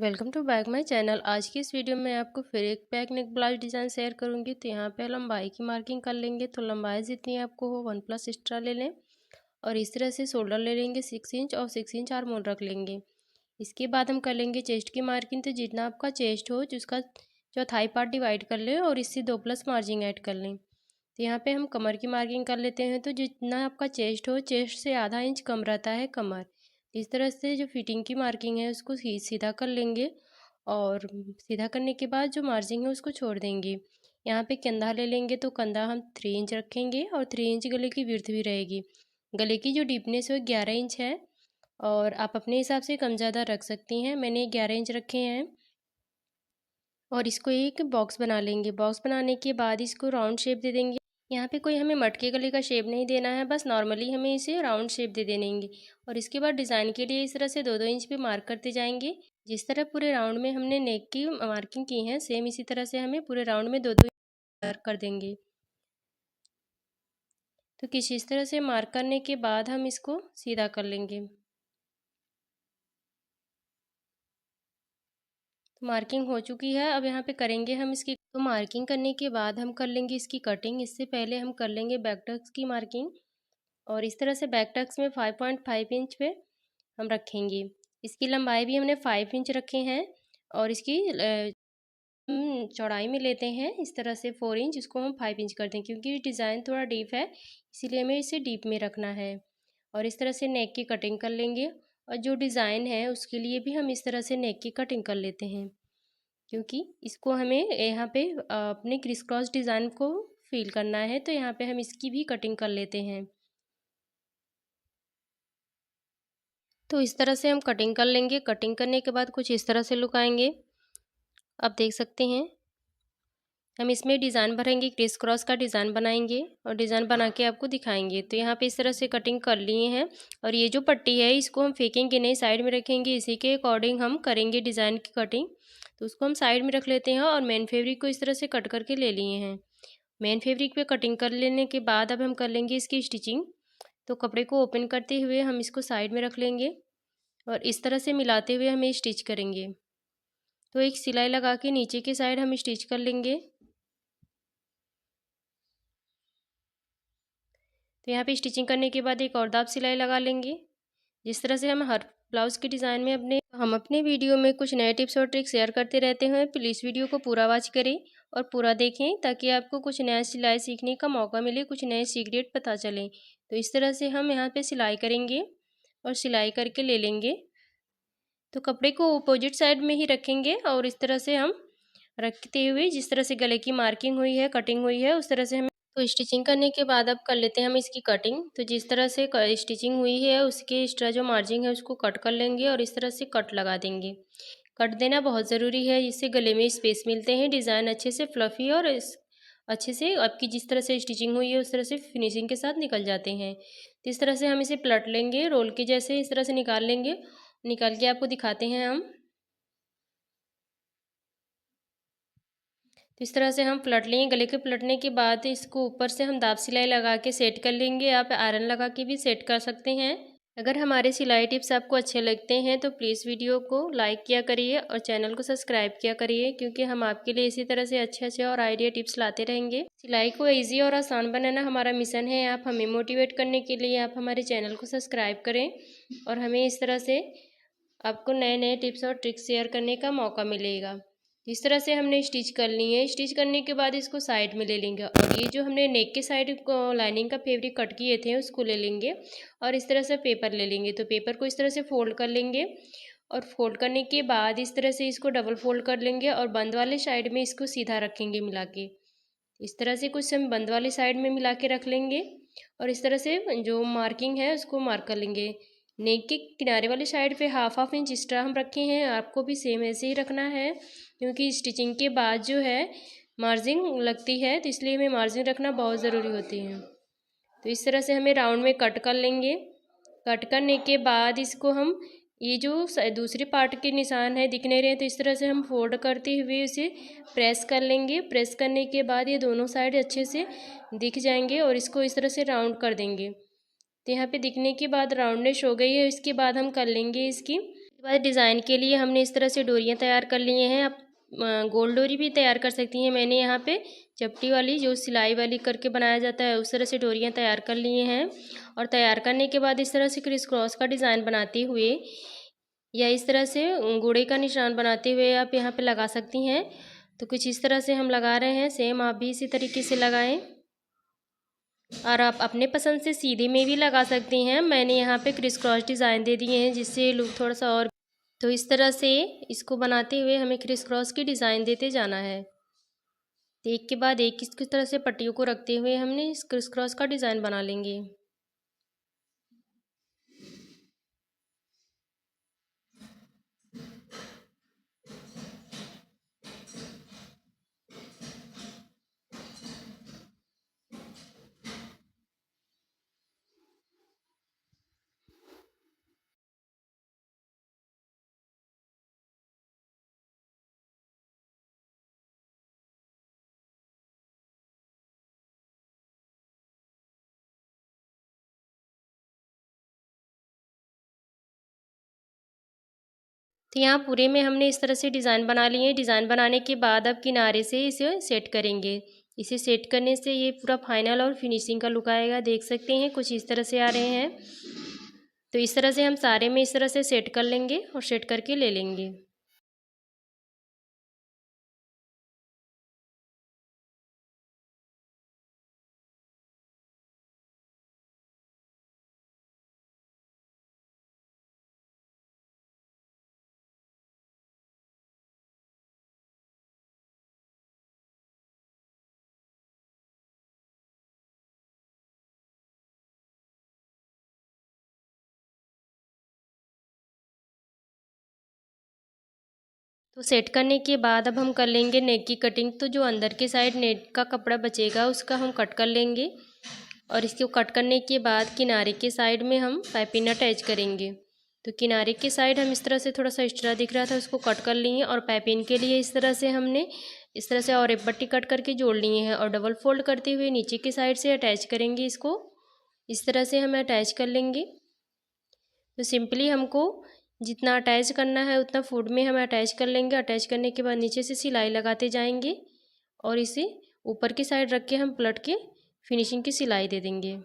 Welcome to back my channel. आज की इस वीडियो में आपको फिर एक back neck blouse design share करूंगी। तो यहाँ पे लंबाई की मार्किंग कर लेंगे। तो लंबाई जितनी आपको हो 1 प्लस एक्स्ट्रा ले लें और इस तरह से शोल्डर ले लेंगे 6 इंच और 6 इंच आर्म होल रख लेंगे। इसके बाद हम कर लेंगे चेस्ट की मार्किंग। तो जितना आपका चेस्ट हो जिसका चौथाई पार्ट डिवाइड कर लें और इससे 2 प्लस मार्जिन ऐड कर लें। तो यहाँ पे हम कमर की मार्किंग कर लेते हैं। तो जितना आपका चेस्ट हो चेस्ट से आधा इंच कम रहता है कमर। इस तरह से जो फिटिंग की मार्किंग है उसको सीधा कर लेंगे और सीधा करने के बाद जो मार्जिन है उसको छोड़ देंगे। यहाँ पे कंधा ले लेंगे। तो कंधा हम 3 इंच रखेंगे और 3 इंच गले की विड्थ भी रहेगी। गले की जो डीपनेस है वो 11 इंच है और आप अपने हिसाब से कम ज़्यादा रख सकती हैं। मैंने 11 इंच रखे हैं और इसको एक बॉक्स बना लेंगे। बॉक्स बनाने के बाद इसको राउंड शेप दे देंगे। यहाँ पे कोई हमें मटके गले का शेप नहीं देना है, बस नॉर्मली हमें इसे राउंड शेप दे देंगे। और इसके बाद डिज़ाइन के लिए इस तरह से 2-2 इंच पे मार्क करते जाएंगे। जिस तरह पूरे राउंड में हमने नेक की मार्किंग की है सेम इसी तरह से हमें पूरे राउंड में 2-2 इंच मार्क कर देंगे। तो किसी इस तरह से मार्क करने के बाद हम इसको सीधा कर लेंगे। तो मार्किंग हो चुकी है। अब यहाँ पे करेंगे हम इसकी। तो मार्किंग करने के बाद हम कर लेंगे इसकी कटिंग। इससे पहले हम कर लेंगे बैक टक्स की मार्किंग और इस तरह से बैक टक्स में 5.5 इंच पे हम रखेंगे। इसकी लंबाई भी हमने 5 इंच रखे हैं और इसकी चौड़ाई में लेते हैं इस तरह से 4 इंच। इसको हम 5 इंच कर दें क्योंकि डिज़ाइन थोड़ा डीप है इसीलिए हमें इसे डीप में रखना है। और इस तरह से नेक की कटिंग कर लेंगे और जो डिज़ाइन है उसके लिए भी हम इस तरह से नेक की कटिंग कर लेते हैं क्योंकि इसको हमें यहाँ पे अपने क्रिस क्रॉस डिज़ाइन को फिल करना है। तो यहाँ पे हम इसकी भी कटिंग कर लेते हैं। तो इस तरह से हम कटिंग कर लेंगे। कटिंग करने के बाद कुछ इस तरह से लुक आएंगे। आप देख सकते हैं हम इसमें डिज़ाइन भरेंगे, क्रिस क्रॉस का डिज़ाइन बनाएंगे और डिज़ाइन बना के आपको दिखाएंगे। तो यहाँ पे इस तरह से कटिंग कर लिए हैं और ये जो पट्टी है इसको हम फेंकेंगे नहीं, साइड में रखेंगे। इसी के अकॉर्डिंग हम करेंगे डिज़ाइन की कटिंग। तो उसको हम साइड में रख लेते हैं और मेन फैब्रिक को इस तरह से कट करके ले लिए हैं। मेन फैब्रिक पे कटिंग कर लेने के बाद अब हम कर लेंगे इसकी स्टिचिंग। तो कपड़े को ओपन करते हुए हम इसको साइड में रख लेंगे और इस तरह से मिलाते हुए हमें स्टिच करेंगे। तो एक सिलाई लगा के नीचे की साइड हम स्टिच कर लेंगे। तो यहाँ पे स्टिचिंग करने के बाद एक और दाब सिलाई लगा लेंगे। जिस तरह से हम हर ब्लाउज़ के डिज़ाइन में अपने वीडियो में कुछ नए टिप्स और ट्रिक्स शेयर करते रहते हैं। प्लीज़ वीडियो को पूरा वॉच करें और पूरा देखें ताकि आपको कुछ नया सिलाई सीखने का मौका मिले, कुछ नए सीक्रेट पता चलें। तो इस तरह से हम यहाँ पे सिलाई करेंगे और सिलाई करके ले लेंगे। तो कपड़े को अपोजिट साइड में ही रखेंगे और इस तरह से हम रखते हुए जिस तरह से गले की मार्किंग हुई है, कटिंग हुई है, उस तरह से हमें। तो स्टिचिंग करने के बाद अब कर लेते हैं हम इसकी कटिंग। तो जिस तरह से स्टिचिंग हुई है उसके एक्स्ट्रा जो मार्जिन है उसको कट कर लेंगे और इस तरह से कट लगा देंगे। कट देना बहुत ज़रूरी है, इससे गले में स्पेस मिलते हैं, डिज़ाइन अच्छे से फ्लफ़ी और अच्छे से आपकी जिस तरह से स्टिचिंग हुई है उस तरह से फिनिशिंग के साथ निकल जाते हैं। तो इस तरह से हम इसे पलट लेंगे, रोल के जैसे इस तरह से निकाल लेंगे। निकाल के आपको दिखाते हैं हम। तो इस तरह से हम पलट लेंगे। गले के पलटने के बाद इसको ऊपर से हम दाब सिलाई लगा के सेट कर लेंगे। आप आयरन लगा के भी सेट कर सकते हैं। अगर हमारे सिलाई टिप्स आपको अच्छे लगते हैं तो प्लीज़ वीडियो को लाइक किया करिए और चैनल को सब्सक्राइब किया करिए क्योंकि हम आपके लिए इसी तरह से अच्छे अच्छे और आइडिया टिप्स लाते रहेंगे। सिलाई को ईजी और आसान बनाना हमारा मिशन है। आप हमें मोटिवेट करने के लिए आप हमारे चैनल को सब्सक्राइब करें और हमें इस तरह से आपको नए नए टिप्स और ट्रिक्स शेयर करने का मौका मिलेगा। इस तरह से हमने स्टिच कर ली है। स्टिच करने के बाद इसको साइड में ले लेंगे और ये जो हमने नेक के साइड को लाइनिंग का फैब्रिक कट किए थे उसको ले लेंगे और इस तरह से पेपर ले लेंगे। तो पेपर को इस तरह से फोल्ड कर लेंगे और फोल्ड करने के बाद इस तरह से इसको डबल फोल्ड कर लेंगे और बंद वाले साइड में इसको सीधा रखेंगे मिला के। इस तरह से कुछ हम बंद वाले साइड में मिला के रख लेंगे और इस तरह से जो मार्किंग है उसको मार्क कर लेंगे। नेक के किनारे वाली साइड पे हाफ इंच एक्स्ट्रा हम रखे हैं, आपको भी सेम ऐसे ही रखना है क्योंकि स्टिचिंग के बाद जो है मार्जिन लगती है तो इसलिए हमें मार्जिन रखना बहुत ज़रूरी होती है। तो इस तरह से हमें राउंड में कट कर लेंगे। कट करने के बाद इसको हम ये जो दूसरे पार्ट के निशान है दिखने रहे तो इस तरह से हम फोल्ड करते हुए उसे प्रेस कर लेंगे। प्रेस करने के बाद ये दोनों साइड अच्छे से दिख जाएंगे और इसको इस तरह से राउंड कर देंगे। तो यहाँ पे दिखने के बाद राउंडनेस हो गई है। इसके बाद हम कर लेंगे इसकी उसके बाद डिज़ाइन के लिए हमने इस तरह से डोरियाँ तैयार कर लिए हैं। आप गोल डोरी भी तैयार कर सकती हैं। मैंने यहाँ पे चपटी वाली जो सिलाई वाली करके बनाया जाता है उस तरह से डोरियाँ तैयार कर लिए हैं। और तैयार करने के बाद इस तरह से क्रिस क्रॉस का डिज़ाइन बनाते हुए या इस तरह से गुड़े का निशान बनाते हुए आप यहाँ पे लगा सकती हैं। तो कुछ इस तरह से हम लगा रहे हैं, सेम आप भी इसी तरीके से लगाएं। और आप अपने पसंद से सीधे में भी लगा सकती हैं। मैंने यहाँ पे क्रिस क्रॉस डिज़ाइन दे दिए हैं जिससे लुक थोड़ा सा और। तो इस तरह से इसको बनाते हुए हमें क्रिस क्रॉस की डिज़ाइन देते जाना है। तो एक के बाद एक इस तरह से पट्टियों को रखते हुए हमने इस क्रिस क्रॉस का डिज़ाइन बना लेंगे। तो यहाँ पूरे में हमने इस तरह से डिज़ाइन बना लिए हैं। डिज़ाइन बनाने के बाद अब किनारे से इसे सेट करेंगे। इसे सेट करने से ये पूरा फाइनल और फिनिशिंग का लुक आएगा। देख सकते हैं कुछ इस तरह से आ रहे हैं। तो इस तरह से हम सारे में इस तरह से सेट कर लेंगे और सेट करके ले लेंगे। तो सेट करने के बाद अब हम कर लेंगे नेक की कटिंग। तो जो अंदर के साइड नेट का कपड़ा बचेगा उसका हम कट कर लेंगे। और इसको कट करने के बाद किनारे के साइड में हम पाइपिंग अटैच करेंगे। तो किनारे के साइड हम इस तरह से थोड़ा सा एक्स्ट्रा दिख रहा था उसको कट कर लिए। और पाइपिंग के लिए इस तरह से हमने इस तरह से और एक पट्टी कट करके जोड़ लिए हैं। और डबल फोल्ड करते हुए नीचे की साइड से अटैच करेंगे। इसको इस तरह से हम अटैच कर लेंगे। तो सिंपली हमको जितना अटैच करना है उतना फूड में हम अटैच कर लेंगे। अटैच करने के बाद नीचे से सिलाई लगाते जाएंगे और इसे ऊपर की साइड रख के हम पलट के फिनिशिंग की सिलाई दे देंगे।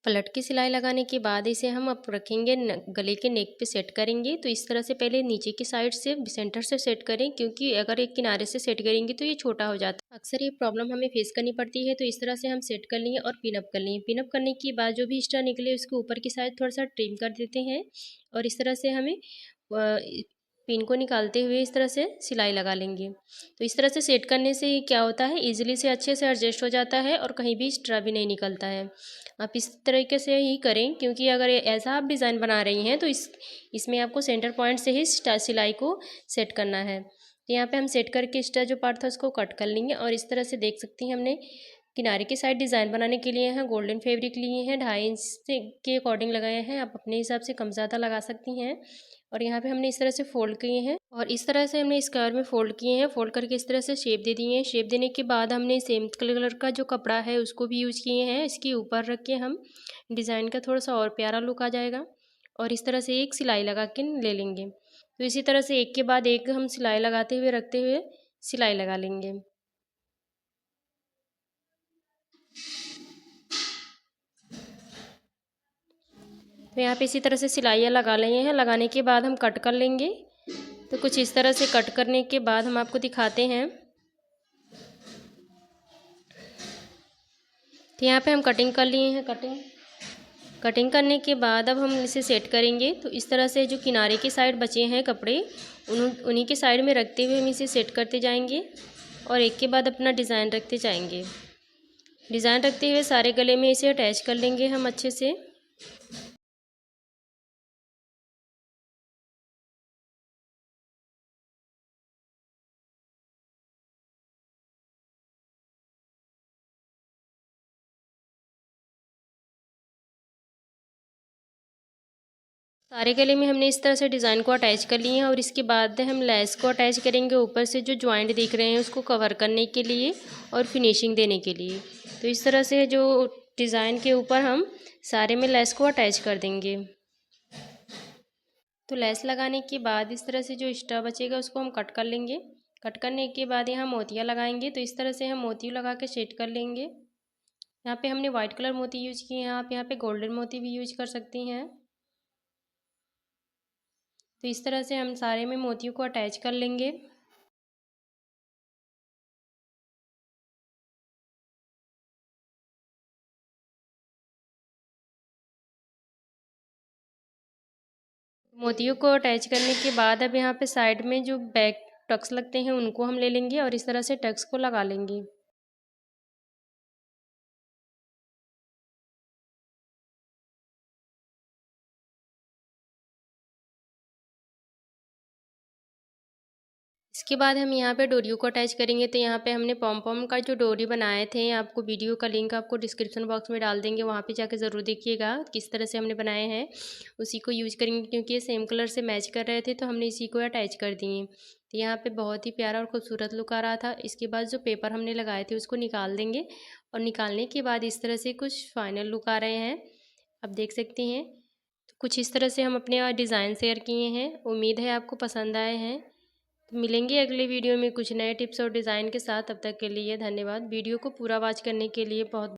पलट की सिलाई लगाने के बाद इसे हम अब रखेंगे गले के नेक पे सेट करेंगे। तो इस तरह से पहले नीचे की साइड से सेंटर से सेट करें, क्योंकि अगर एक किनारे से सेट करेंगे तो ये छोटा हो जाता है। अक्सर ये प्रॉब्लम हमें फेस करनी पड़ती है। तो इस तरह से हम सेट कर लिए और पिन अप कर लिए। पिन अप करने के बाद जो भी एक्स्ट्रा निकले उसको ऊपर की साइड थोड़ा सा ट्रिम कर देते हैं। और इस तरह से हमें पिन को निकालते हुए इस तरह से सिलाई लगा लेंगे। तो इस तरह से सेट करने से क्या होता है, ईजिली से अच्छे से एडजस्ट हो जाता है और कहीं भी एक्स्ट्रा भी नहीं निकलता है। आप इस तरीके से ही करें, क्योंकि अगर ऐसा आप डिज़ाइन बना रही हैं तो इसमें आपको सेंटर पॉइंट से ही सिलाई को सेट करना है। तो यहाँ पे हम सेट करके एक्स्ट्रा जो पार्ट था उसको कट कर लेंगे। और इस तरह से देख सकती हैं हमने किनारे की साइड डिज़ाइन बनाने के लिए हैं गोल्डन फैब्रिक लिए हैं, 2.5 इंच के अकॉर्डिंग लगाए हैं। आप अपने हिसाब से कम ज़्यादा लगा सकती हैं। और यहाँ पे हमने इस तरह से फोल्ड किए हैं और इस तरह से हमने स्क्वायर में फोल्ड किए हैं। फोल्ड करके इस तरह से शेप दे दिए हैं। शेप देने के बाद हमने सेम कलर का जो कपड़ा है उसको भी यूज़ किए हैं। इसके ऊपर रख के हम डिज़ाइन का थोड़ा सा और प्यारा लुक आ जाएगा। और इस तरह से एक सिलाई लगा के ले लेंगे। तो इसी तरह से एक के बाद एक हम सिलाई लगाते हुए रखते हुए सिलाई लगा लेंगे। तो यहाँ पे इसी तरह से सिलाइयाँ लगा लिए हैं। लगाने के बाद हम कट कर लेंगे। तो कुछ इस तरह से कट करने के बाद हम आपको दिखाते हैं। तो यहाँ पे हम कटिंग कर लिए हैं। कटिंग कटिंग करने के बाद अब हम इसे सेट करेंगे। तो इस तरह से जो किनारे की साइड बचे हैं कपड़े, उन्हीं के साइड में रखते हुए हम इसे सेट करते जाएंगे और एक के बाद अपना डिज़ाइन रखते जाएंगे। डिज़ाइन रखते हुए सारे गले में इसे अटैच कर लेंगे हम अच्छे से। सारे गले में हमने इस तरह से डिज़ाइन को अटैच कर लिए हैं और इसके बाद हम लेस को अटैच करेंगे ऊपर से जो जॉइंट दिख रहे हैं उसको कवर करने के लिए और फिनिशिंग देने के लिए। तो इस तरह से जो डिज़ाइन के ऊपर हम सारे में लेस को अटैच कर देंगे। तो लेस लगाने के बाद इस तरह से जो एक्स्ट्रा बचेगा उसको हम कट कर लेंगे। कट करने के बाद यहाँ मोतियाँ लगाएंगे। तो इस तरह से हम मोती लगा के सेट कर लेंगे। यहाँ पे हमने वाइट कलर मोती यूज किए हैं, आप यहाँ पे गोल्डन मोती भी यूज कर सकती हैं। तो इस तरह से हम सारे में मोतियों को अटैच कर लेंगे। मोतियों को अटैच करने के बाद अब यहाँ पे साइड में जो बैक टक्स लगते हैं उनको हम ले लेंगे और इस तरह से टक्स को लगा लेंगे। इसके बाद हम यहाँ पे डोरियों को अटैच करेंगे। तो यहाँ पे हमने पॉम पॉम का जो डोरी बनाए थे, आपको वीडियो का लिंक आपको डिस्क्रिप्शन बॉक्स में डाल देंगे, वहाँ पे जाके ज़रूर देखिएगा किस तरह से हमने बनाए हैं। उसी को यूज करेंगे क्योंकि ये सेम कलर से मैच कर रहे थे तो हमने इसी को अटैच कर दिए। तो यहाँ पे बहुत ही प्यारा और खूबसूरत लुक आ रहा था। इसके बाद जो पेपर हमने लगाए थे उसको निकाल देंगे और निकालने के बाद इस तरह से कुछ फाइनल लुक आ रहे हैं, आप देख सकते हैं। तो कुछ इस तरह से हम अपने डिज़ाइन शेयर किए हैं। उम्मीद है आपको पसंद आए हैं। तो मिलेंगे अगले वीडियो में कुछ नए टिप्स और डिज़ाइन के साथ। तब तक के लिए धन्यवाद। वीडियो को पूरा वॉच करने के लिए बहुत